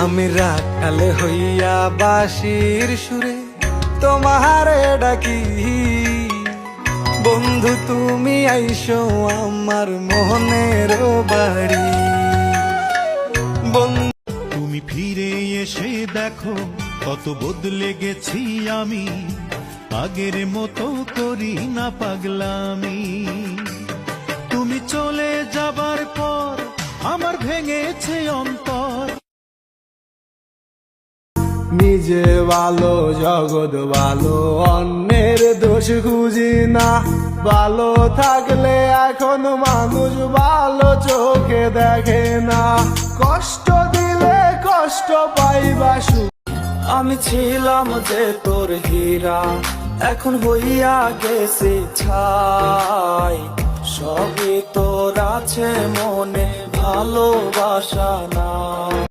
আমি রাখাল হইয়া বাঁশির সুরে তোমারে ডাকি, বন্ধু তুমি আইসো আমার মনের বাড়ি। তুমি ফিরে এসে দেখো কত বদলে গেছি আমি, আগের মতো করি না পাগলামি। তুমি চলে যাবার পর আমার ভেঙেছে অন্তর। নিজে ভালো জগৎ ভালো, অন্যের দোষ খুঁজি না। ভালো থাকলে এখন মানুষ ভালো চোখে দেখে না। কষ্ট দিলে কষ্ট পাইবা সুখ। আমি ছিলাম যে তোর হীরা, এখন হইয়া গেছে ছাই। সবই তোর আছে মনে, ভালোবাসা না।